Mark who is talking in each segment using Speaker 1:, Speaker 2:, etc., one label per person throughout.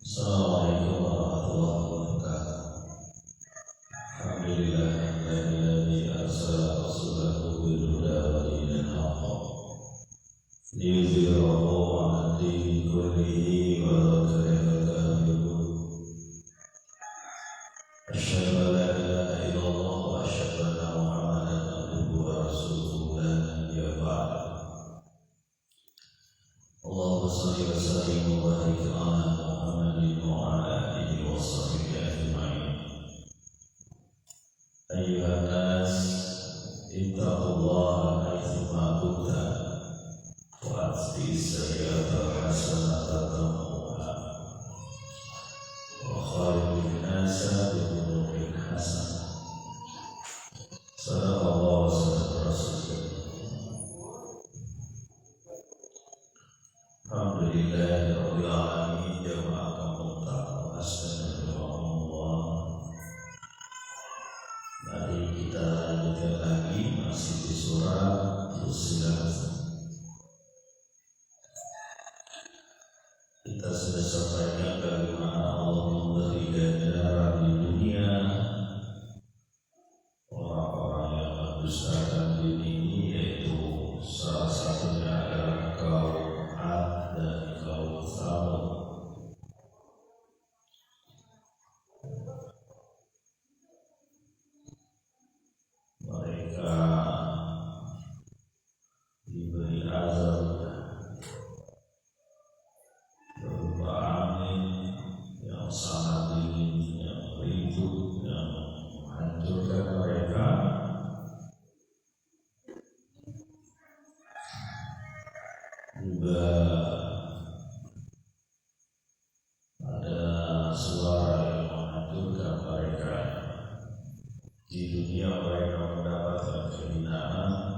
Speaker 1: Assalamualaikum warahmatullahi wabarakatuh. Alhamdulillahilladzi arsala rasulahu bil huda wa dinil haqq liyudhhirahu 'ala dini kullihi walau karihal kafirun. Asyhadu an la ilaha illallah wa asyhadu anna Muhammadan abduhu wa rasuluhu la nabiyya ba'dahu. Allahumma shalli wa sallim wa barik 'ala Muhammadin wa 'ala alihi wa sahbihi ajma'in. Ayyuhan nas, ittaqullaha haitsu ma kuntum wa atbi'is sayyi'ata hasanatan tamhuha wa khaliqin nasa bi khuluqin hasan. Sadaqallahu wa sadaqa rasulullah. Alhamdulillahirabbil alamin, jama'atan muttaqin astagfirullah. Mari kita lanjutkan lagi masih di surah Fussilat. Kita sudah sampaikan bagaimana Allah memberi ganjaran di dunia orang-orang yang mendustakan dini ini, yaitu salah satunya adalah kaum Ad dan kaum Tsamud. Mereka diberi azab berupa angin yang sangat dingin, yang ribut, yang menghancurkan mereka. Juga ada suara yang menghancurkan mereka. Di dunia mereka mendapatkan kehinaan,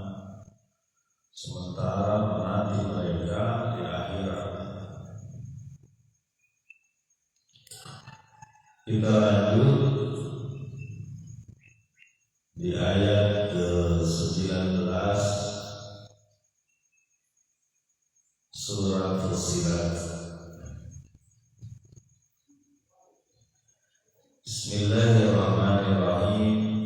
Speaker 1: sementara menanti mereka di akhirat. Kita lanjut di ayat ke-19 surah Fussilat. Bismillahirrahmanirrahim.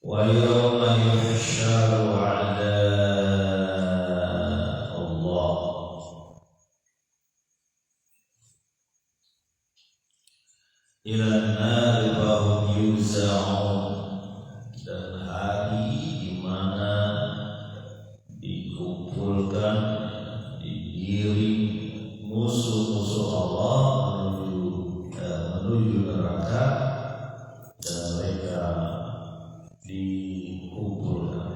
Speaker 1: Wa yawma yuhsyaru a'da' Allah ila an-nari fahum yuza'un. Dan hari di mana dikumpulkan, digiring musuh-musuh Allah menuju neraka, dan mereka dikumpulkan.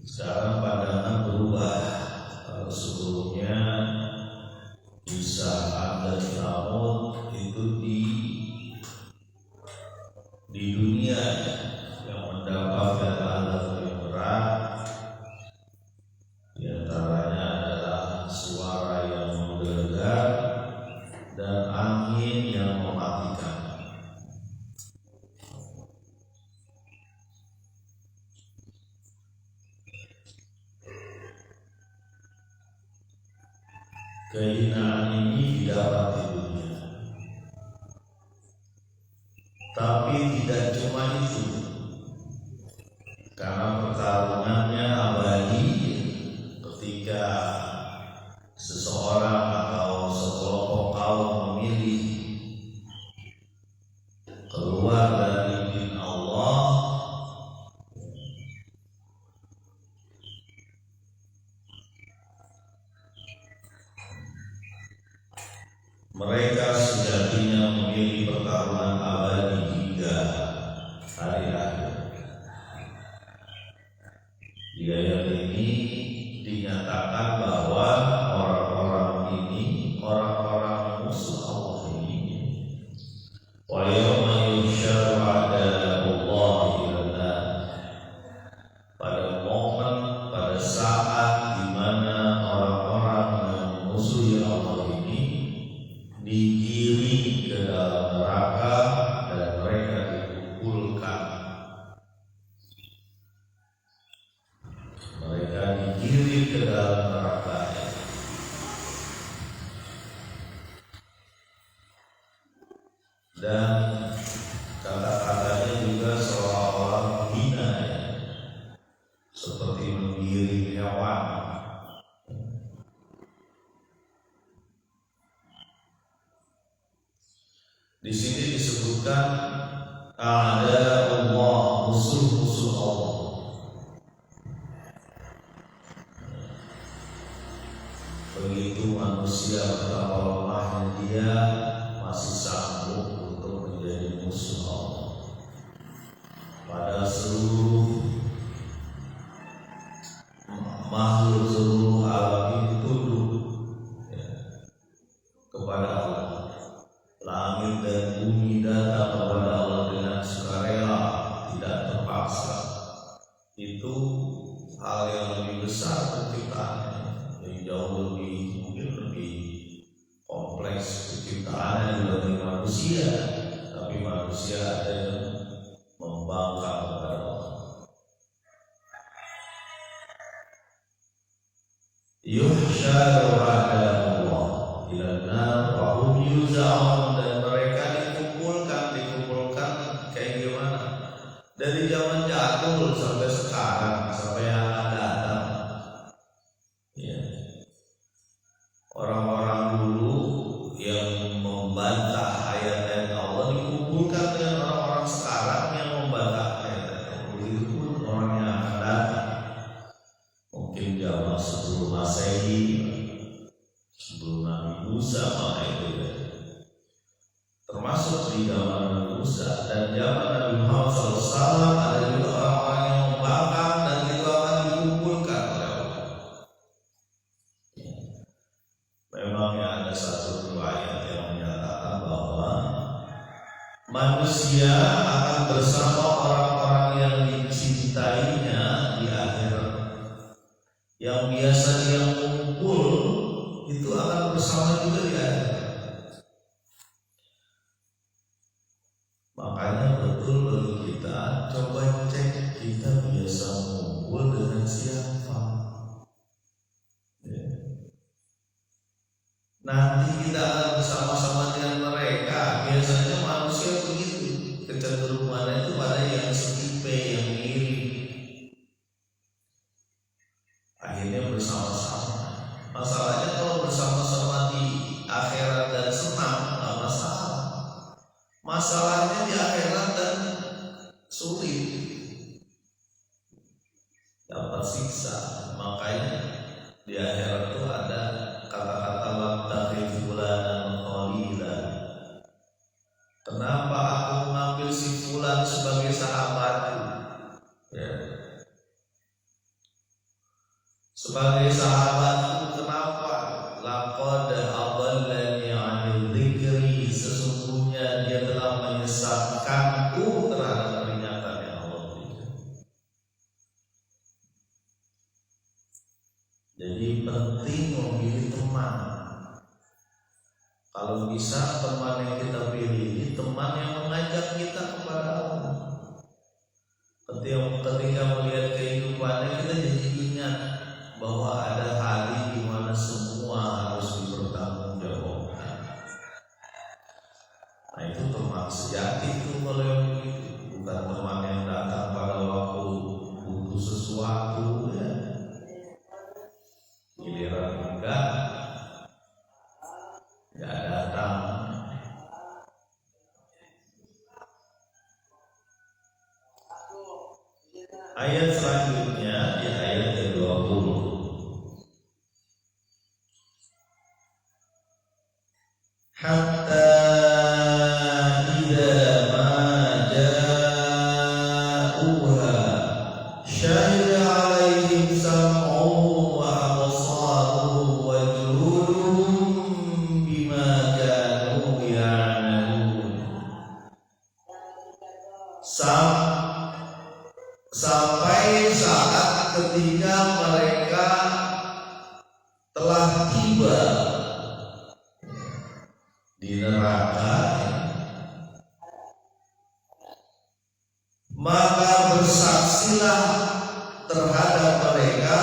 Speaker 1: Sekarang pandangan berubah. Kalau sebelumnya kisah Ad dan Tsamud itu di dunia yang mendapatkan azab yang berat, di antaranya adalah suara yang menggelegar dan angin yang mematikan. Kehinaan ini didapat di dunia, tapi tidak cuma itu, karena pertarungannya abadi. Ketika seseorang atau sekelompok kaum memilih keluar dari din Allah, mereka sejatinya memilih pertarungan abadi hingga hari akhir. Di ayat ini dinyatakan bahwa orang-orang ini, orang-orang musuh Allah ini, wa yawma yuhsyaru a'da'ullahi ilan-nar, pada momen, pada saat di mana orang-orang yang musuhi Allah ini digiring ke dalam neraka dan mereka dikumpulkan. tergiring ke dalam neraka. Dan kata-katanya juga seolah-olah menghina, seperti menggiring hewan. Di sini disebutkan ada Allah, musuh-musuh Allah. Begitu manusia betapa lemahnya dia, masih sanggup untuk menjadi musuh Allah. Pada seluruh makhluk, seluruh alam ini tunduk kepada Allah. Langit dan bumi datang kepada Allah dengan sukarela, tidak terpaksa. Itu hal yang lebih besar penciptaannya, yang jauh lebih, mungkin lebih kompleks penciptaannya dibanding manusia. Tapi manusia ada yang membangkang kepada Allah. Yuhsyaru a'da'ullah ila nar wa hum yuz'aun, dan mereka dikumpulkan kayak gimana? Dari zaman jadul sampai sekarang, sampai yang akan datang. Ya. Orang-orang dulu yang membantah ayat-ayat Allah dikumpulkan dengan orang-orang sekarang yang membantah ayat-ayat Allah. Begitu pun orang yang akan datang. Mungkin zaman sebelum Masehi, sebelum Nabi Musa, maka itu ya. Termasuk di zaman Nabi Musa dan zaman Nabi Muhammad SAW, ada juga orang-orang yang membangkang dan itu akan dikumpulkan oleh Allah. Memangnya ada satu riwayat yang menyatakan bahwa manusia akan bersama orang-orang yang dicintainya di akhirat. Yang biasa dia kumpul itu akan bersama juga di akhirat. Makanya betul bagi kita, coba cek kita biasa kumpul dengan siapa. Ya. Nanti kita akan bersama-sama dengan mereka. Biasanya manusia begitu, kecenderungannya itu pada yang setipe, yang mirip. Akhirnya bersama-sama. Masalahnya kalau bersama-sama di akhirat dan senang, nggak masalah. Masalahnya di akhirat dan sulit, dapat siksa. Makanya di akhirat itu ada kata-kata wattakhidh fulanan khalila. Kenapa aku mengambil si fulan sebagai sahabatku? Ya. Sebagai sahabatku, kenapa? Laqad adallani 'anil dzikri, sesungguhnya dia telah menyesatkanku terhadap peringatan yang Allah berikan. Jadi penting memilih teman. Kalau bisa teman yang kita pilih ini teman yang mengajak kita kepada Allah. Ketika melihat kehidupannya, kita jadi ingat bahwa ada hari di mana semua harus dipertanggungjawabkan. Nah, itu teman sejati itu kalau yang begitu, bukan teman yang datang pada waktu butuh sesuatu ya. Giliran enggak datang. Ayat selanjutnya di ayat ke-20. Hatta idza ma ja'uha syahida 'alaihim sam'uhum wa absaruhum wa juluduhum bima kanu ya'malun. Sampai saat ketika mereka telah tiba di neraka, maka bersaksilah terhadap mereka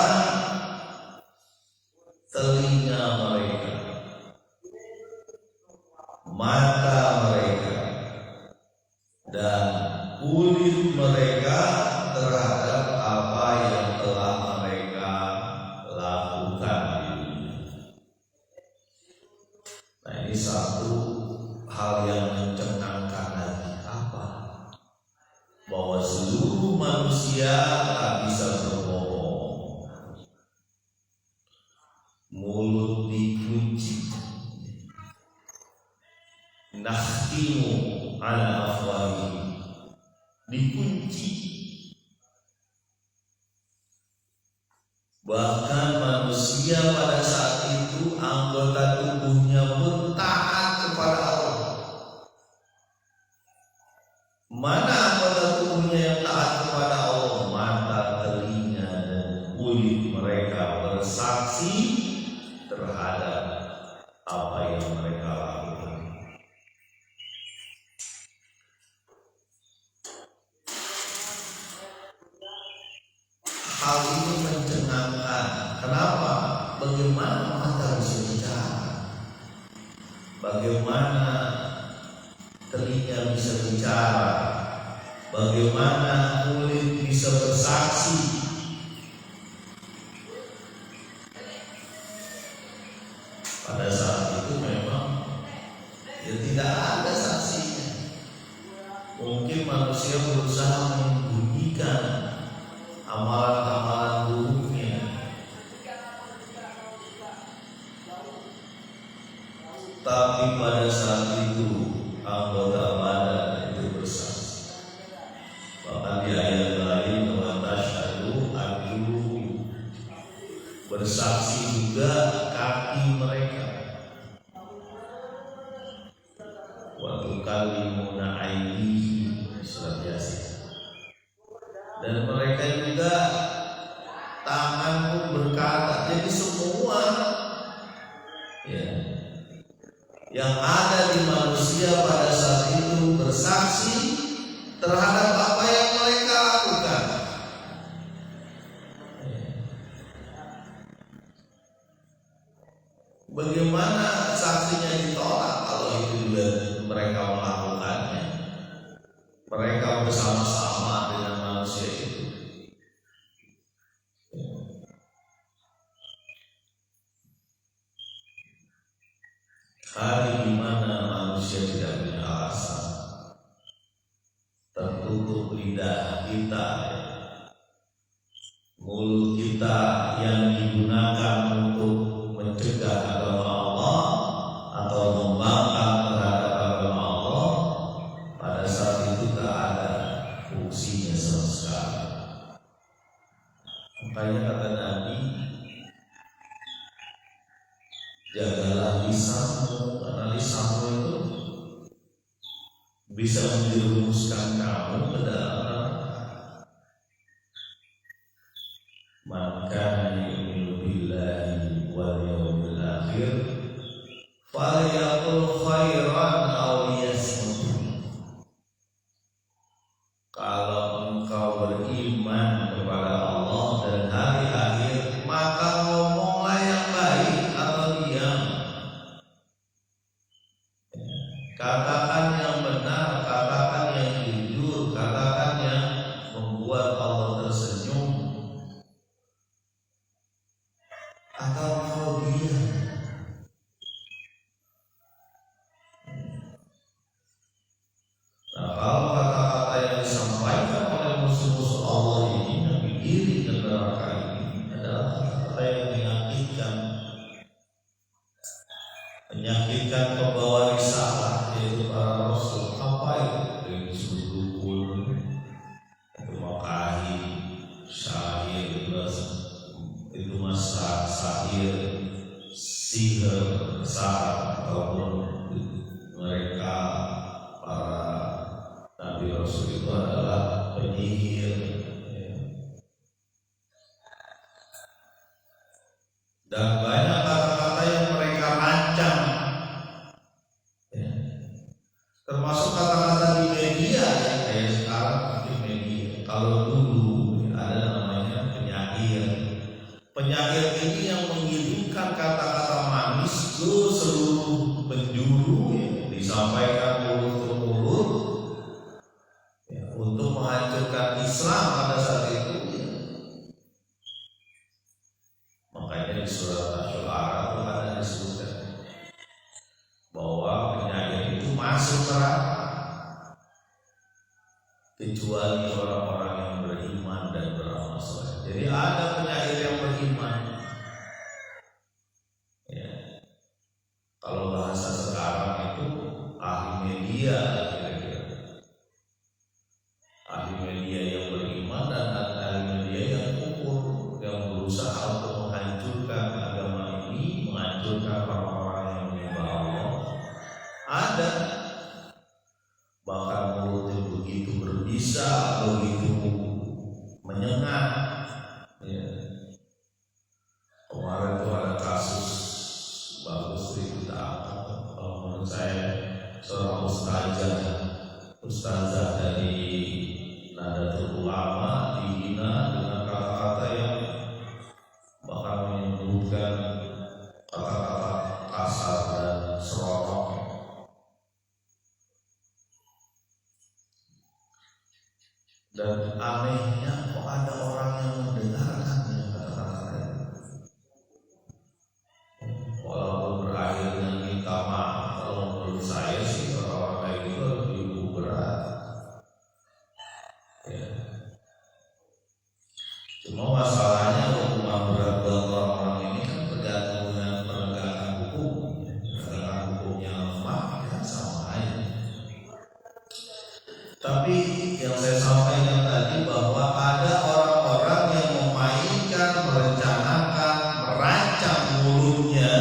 Speaker 1: manusia tak bisa berbohong, mulut dikunci, nakhtimu ala afwahihim, dikunci. Bahkan manusia pada saat itu anggota tubuhnya pun taat kepada Allah. Mana anggota tubuhnya yang taat kepada Allah? Mata, telinga, dan kulit mereka bersaksi terhadap apa yang mereka lakukan. Hal ini mencengangkan. Kenapa? Bagaimana mata bisa bicara? Bagaimana telinga bisa bicara? Bagaimana kulit bisa bersaksi? Pada saat itu memang ya tidak ada saksinya. Mungkin manusia berusaha menyembunyikan amalan-amalan buruknya, tapi pada saat itu anggota badan itu bersaksi. Bahkan di ayat lain watashhadu arjuluhum, bersaksi juga kaki mereka. Wa tukallimuna aydihim, surat Yasin. Dan mereka juga tangan pun berkata. Jadi semua ya, yang ada di manusia pada saat itu bersaksi terhadap apa yang mereka lakukan. Bagaimana saksinya ditolak kalau itu juga mereka melakukannya? Mereka bersama-sama dengan manusia itu. Hari di mana manusia tidak punya alasan, tertutup lidah kita, mulut kita yang digunakan untuk mencegah agama Allah atau membangkang terhadap agama Allah, pada saat itu tak ada fungsinya sama sekali. Makanya kata Nabi, jagalah lisanmu, karena lisanmu itu bisa menjerumuskan kamu ke dalam neraka. Man kana yu'minu billahi wal yawmil akhir falyaqul khairan aw liyasmut. Kalau engkau beriman kepada Allah dan hari akhir, maka ngomonglah yang baik atau diam. Katakan yang benar, katakan yang jujur, katakan yang membuat Allah tersenyum, atau kau diam. Nah, kalau kata-kata yang disampaikan oleh musuh-musuh Allah ini yang berdiri di neraka ini adalah kata-kata yang menyakitkan pembawa risalah, yaitu para rasul. Apa itu? Yang disebut dukun, itu makahi, syair, itu masak, sahir, sihir, sar, ataupun mereka para nabi rasul itu adalah penyihir. Dan banyak kata-kata yang mereka rancang, ya. Termasuk kata-kata di media, ya, kayak sekarang di media. Kalau dulu ya, ada namanya penyair. Penyair ini yang mengirimkan kata-kata manis ke seluruh penjuru, ya, disampaikan mulut ke mulut, ya, untuk menghancurkan Islam pada saat itu. Ya. Makanya di surat Cuma masalahnya hukuman berat buat orang-orang ini kan tergantung dengan penegakan hukum. Penegakan hukumnya lemah ya sama aja. Tapi yang saya sampaikan tadi bahwa ada orang-orang yang memainkan, merencanakan, merancang mulutnya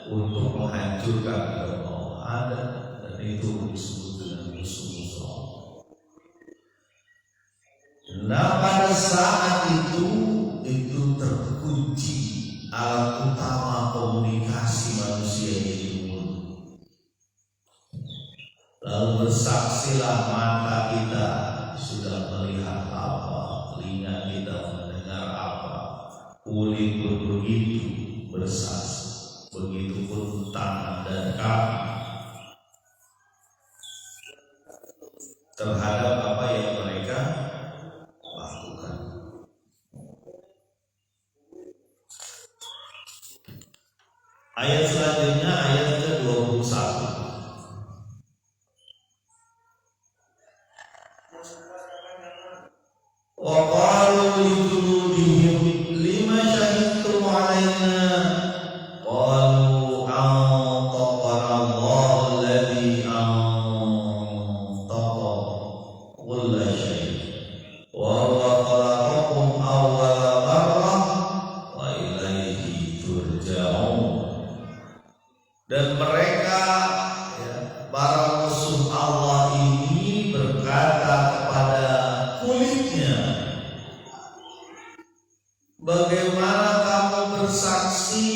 Speaker 1: untuk menghancurkan agama. Ada, dan itu disebut dengan musuh-musuh Allah. Nah pada saat itu terkunci alat utama komunikasi manusia di mulut. Lalu bersaksilah mata kita sudah melihat apa, telinga kita mendengar apa, kulit pun begitu bersaksi, begitupun tangan dan kaki terhadap apa yang mereka lakukan. Ayat selanjutnya ayat ke-21. Wa qalu li juludihim lima syahidtum alaina qalu antaqana Allahu alladhi antaqa kulla syai' wa huwa khalaqakum awwala marrah wa ilaihi turja'un. Dan mereka para musuh Allah ini berkata kepada kulitnya, bagaimana kamu bersaksi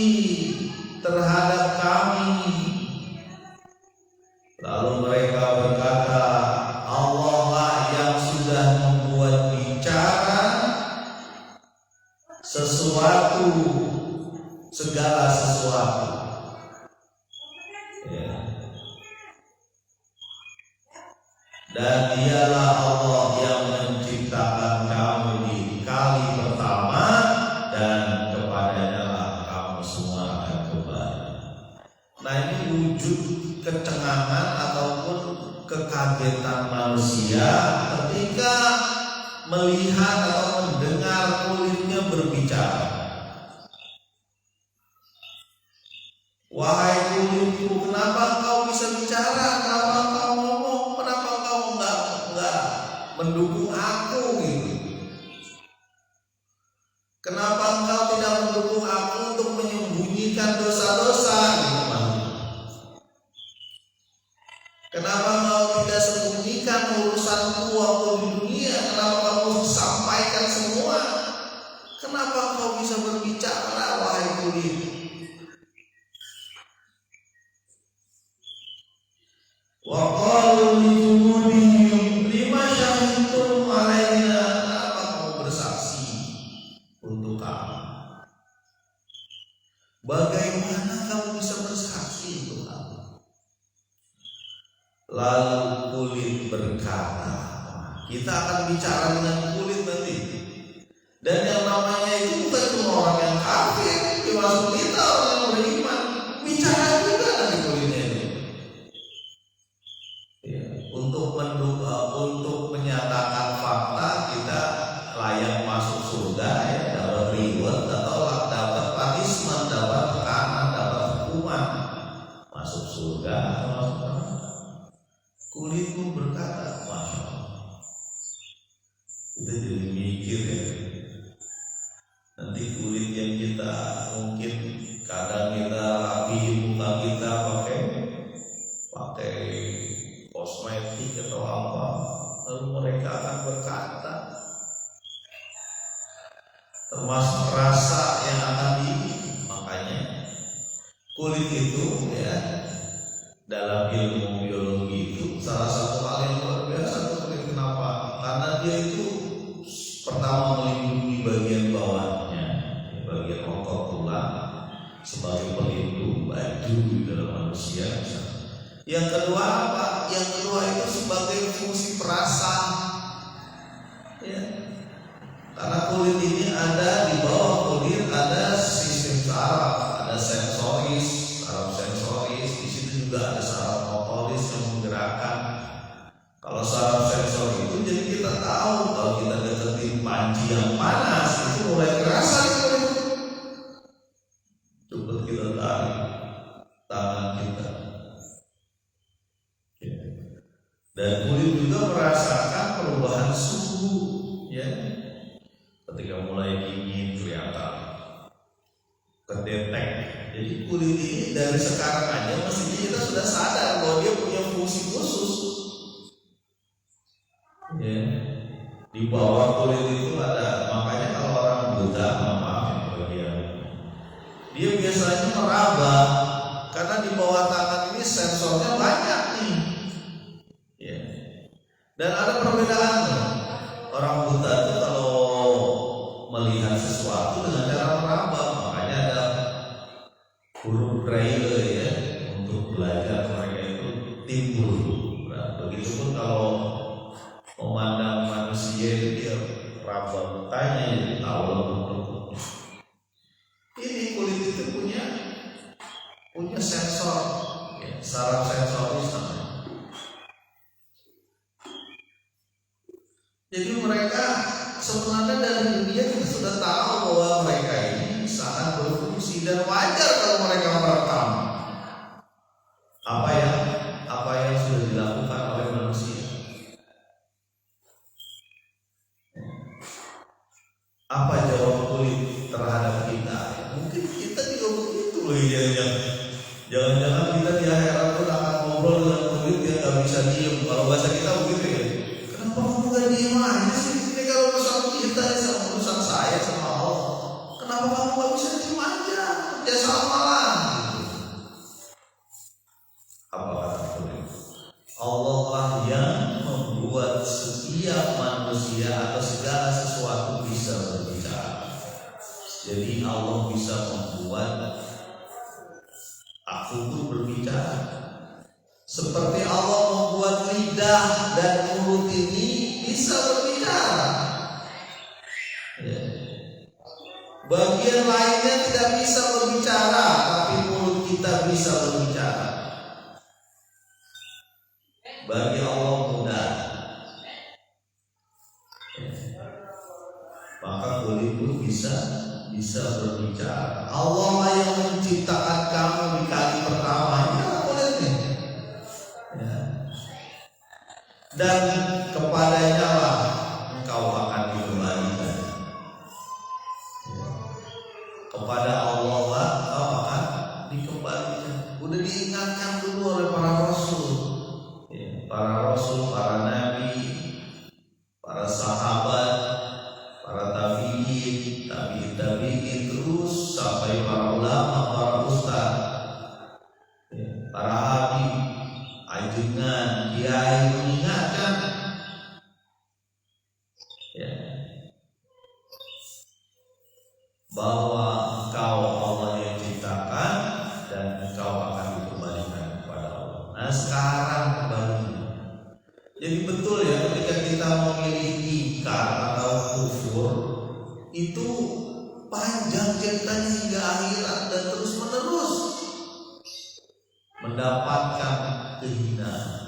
Speaker 1: terhadap kami? Lalu mereka berkata, Allah lah yang sudah membuat bicara sesuatu, segala sesuatu. Dan dialah Allah yang menciptakan kamu di kali pertama, dan kepadanya lah kamu semua akan kembali. Nah ini wujud kecengangan ataupun kekagetan manusia ketika melihat atau mendengar kulitnya berbicara. Wahai kulitku, kenapa kau bisa bicara? Kenapa kau ngomong? Kenapa kau enggak mendukung aku gitu? Kenapa engkau tidak mendukung aku untuk menyembunyikan dosa-dosa gitu, kenapa engkau tidak sembunyikan urusanku waktu di dunia? Kenapa kamu sampaikan semua? Kenapa engkau bisa berbicara, wahai kulit? Wa qalu li juludihim lima syahidtum alaina, kenapa kamu bersaksi untuk kami? Bagaimana kamu bisa bersaksi untuk kami? Lalu kulit berkata, kita akan bicara dengan kulit nanti. Dan yang namanya itu bukan cuma orang yang kafir, termasuk kita orang yang beriman, bicara juga nanti kulitnya itu. Untuk menyatakan fakta kita layak masuk surga, dapat reward atau dapat punishment, dapat tekanan, dapat hukuman, masuk surga atau masuk neraka. Kulitmu berkata, masya Allah. Kita jadi mikir nanti kulit yang kita mungkin kadang kita rapi muka kita pakai kosmetik atau apa, lalu mereka akan berkata, termasuk rasa yang akan makanya kulit itu dalam ilmu biologi itu salah satu hal yang luar biasa kulit. Kenapa? Karena dia itu pertama melindungi bagian bawahnya, bagian otot tulang sebagai pelindung baju di dalam manusia. Yang kedua apa? Yang kedua itu sebagai fungsi perasa, karena kulit ini ada di bawah kulit ada sistem saraf, ada sensoris, saraf sensoris. Di situ juga ada saraf motoris yang menggerakkan. Kalau saraf sensor itu jadi kita tahu kalau kita deketin panci yang panas, perubahan suhu, ya. Ketika mulai dingin kelihatan kedetek. Jadi kulit ini dari sekarang aja mestinya kita sudah sadar bahwa dia punya fungsi khusus. Ya. Di bawah kulit itu ada, makanya kalau orang buta, maaf ya, dia biasanya meraba karena di bawah tangan ini sensornya banyak nih. Ya. Dan ada perbedaan orang buta itu kalau melihat sesuatu dengan cara meraba, makanya ada huruf braille ya untuk belajar mereka itu timbul. Nah, begitupun kalau memandang manusia itu dia raba mukanya jadi tahu bentuknya. Ini kulit itu punya sensor, ya, saraf sensoris namanya. Jadi mereka sebenarnya dari dunia kita sudah tahu bahwa mereka ini sangat berfungsi dan wajar kalau mereka merekam apa yang sudah dilakukan oleh manusia. Apa jawab kulit terhadap kita? Mungkin kita juga begitu loh ya. Jangan-jangan kita di akhirat pun akan ngobrol dengan kulit yang gak bisa diem. Kalau bahasa kita begitu ya. Kenapa kamu gak diem aja sih? Ini kalau urusan kita sama urusan saya sama Allah. Kenapa kamu gak bisa diem aja? Kerjasama lah. Apa kata kulit? Allah lah yang membuat setiap manusia atau segala sesuatu bisa berbicara. Jadi Allah bisa membuat aku itu berbicara. Seperti Allah membuat lidah dan mulut ini bisa berbicara. Ya. Bagian lainnya tidak bisa berbicara, tapi mulut kita bisa berbicara. Bagi Allah mudah. Maka kulit itu bisa berbicara. Allah lah yang menciptakan kamu di kali pertamanya kulitnya. Ya. Dan kepadanya lah engkau akan dikembalikan. Ya. Kepada Allah lah engkau akan dikembalikan. Udah diingatkan dulu oleh para rasul. Para rasul, para nabi, para sahabat, para tabi'in, terus sampai para ulama, para ustaz, para habib, ajudan, kiai mengingatkan, ya, bahwa engkau Allah yang ciptakan dan engkau akan dikembalikan kepada Allah. Nah sekarang kembali. Jadi betul ya, ketika kita memilih ingkar atau kufur itu panjang ceritanya hingga akhirat dan terus menerus mendapatkan kehinaan.